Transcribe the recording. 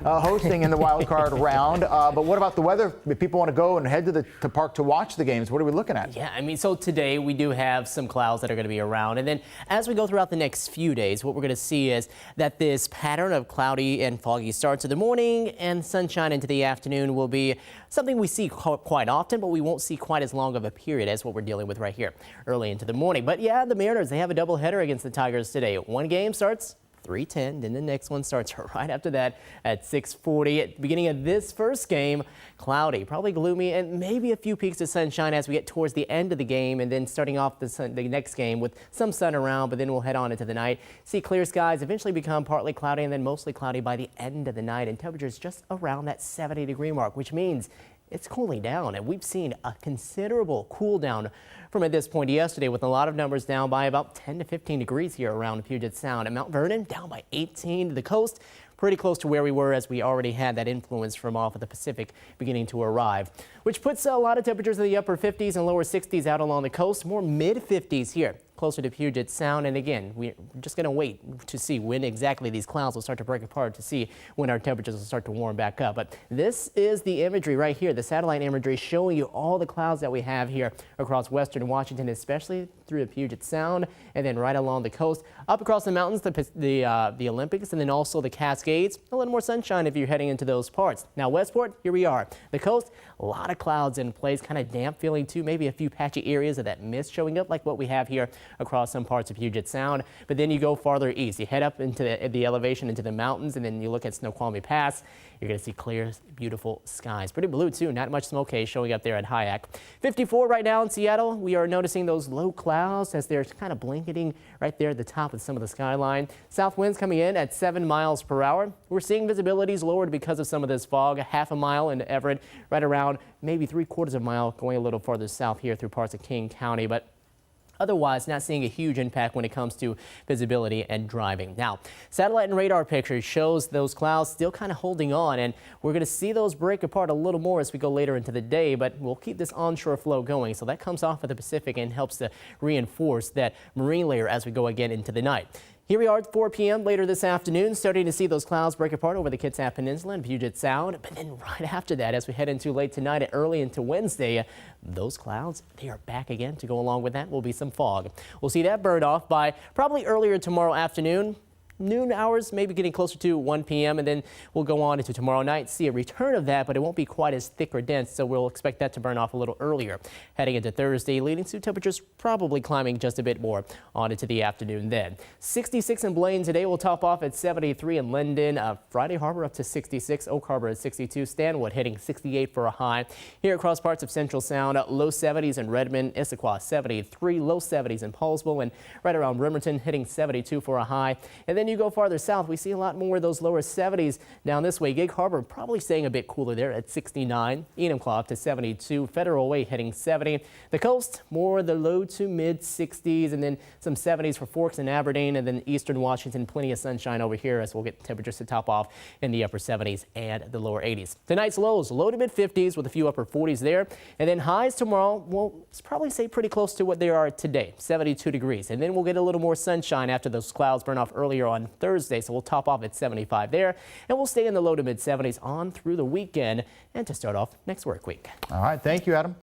hosting in the wild card round. But what about the weather? If people want to go and head to the park to watch the games, what are we looking at? Yeah, I mean, so today we do have some clouds that are going to be around. And then as we go throughout the next few days, what we're going to see is that this pattern of cloudy and foggy starts in the morning and sunshine into the afternoon will be something we see quite often, but we won't see quite as long of a period as what we're dealing with right here early into the morning. But yeah, the Mariners, they have a doubleheader against the Tigers today. One game starts 3:10, then the next one starts right after that at 6:40. At the beginning of this first game, cloudy, probably gloomy, and maybe a few peaks of sunshine as we get towards the end of the game, and then starting off the next game with some sun around, but then we'll head on into the night. See clear skies eventually become partly cloudy and then mostly cloudy by the end of the night, and temperatures just around that 70-degree mark, which means it's cooling down, and we've seen a considerable cool down from at this point yesterday, with a lot of numbers down by about 10 to 15 degrees here around Puget Sound. And Mount Vernon down by 18 to the coast, pretty close to where we were as we already had that influence from off of the Pacific beginning to arrive, which puts a lot of temperatures in the upper 50s and lower 60s out along the coast, more mid 50s here closer to Puget Sound. And again, we're just going to wait to see when exactly these clouds will start to break apart to see when our temperatures will start to warm back up. But this is the imagery right here, the satellite imagery showing you all the clouds that we have here across western Washington, especially through the Puget Sound and then right along the coast, up across the mountains, the Olympics, and then also the Cascades. A little more sunshine if you're heading into those parts. Now Westport, here we are. The coast, a lot of clouds in place, kind of damp feeling too, maybe a few patchy areas of that mist showing up like what we have here across some parts of Puget Sound. But then you go farther east, you head up into the elevation into the mountains, and then you look at Snoqualmie Pass. You're going to see clear, beautiful skies. Pretty blue too, not much smoke haze showing up there at Hyack. 54 right now in Seattle. We are noticing those low clouds as they're kind of blanketing right there at the top of some of the skyline. South winds coming in at 7 miles per hour. We're seeing visibilities lowered because of some of this fog. Half a mile in Everett, right around maybe 3/4 of a mile going a little farther south here through parts of King County. But otherwise, not seeing a huge impact when it comes to visibility and driving. Now, satellite and radar pictures shows those clouds still kind of holding on, and we're going to see those break apart a little more as we go later into the day, but we'll keep this onshore flow going. So that comes off of the Pacific and helps to reinforce that marine layer as we go again into the night. Here we are at 4 p.m. later this afternoon, starting to see those clouds break apart over the Kitsap Peninsula and Puget Sound. But then right after that, as we head into late tonight and early into Wednesday, those clouds, they are back again. To go along with that will be some fog. We'll see that burn off by probably earlier tomorrow afternoon. Noon hours, maybe getting closer to 1 p.m. and then we'll go on into tomorrow night, see a return of that, but it won't be quite as thick or dense, so we'll expect that to burn off a little earlier. Heading into Thursday, leading to temperatures probably climbing just a bit more on into the afternoon then. 66 in Blaine today. Will top off at 73 in Linden. Friday Harbor up to 66, Oak Harbor at 62, Stanwood hitting 68 for a high. Here across parts of Central Sound, low 70s in Redmond, Issaquah 73, low 70s in Paulsville, and right around Bremerton hitting 72 for a high. And then you go farther south, we see a lot more of those lower 70s down this way. Gig Harbor probably staying a bit cooler there at 69. Enumclaw up to 72. Federal Way hitting 70. The coast, more the low to mid 60s, and then some 70s for Forks and Aberdeen, and then eastern Washington, plenty of sunshine over here as we'll get temperatures to top off in the upper 70s and the lower 80s. Tonight's lows, low to mid 50s with a few upper 40s there, and then highs tomorrow will probably stay pretty close to what they are today, 72 degrees. And then we'll get a little more sunshine after those clouds burn off earlier on Thursday, so we'll top off at 75 there, and we'll stay in the low to mid 70s on through the weekend and to start off next work week. All right, thank you, Adam.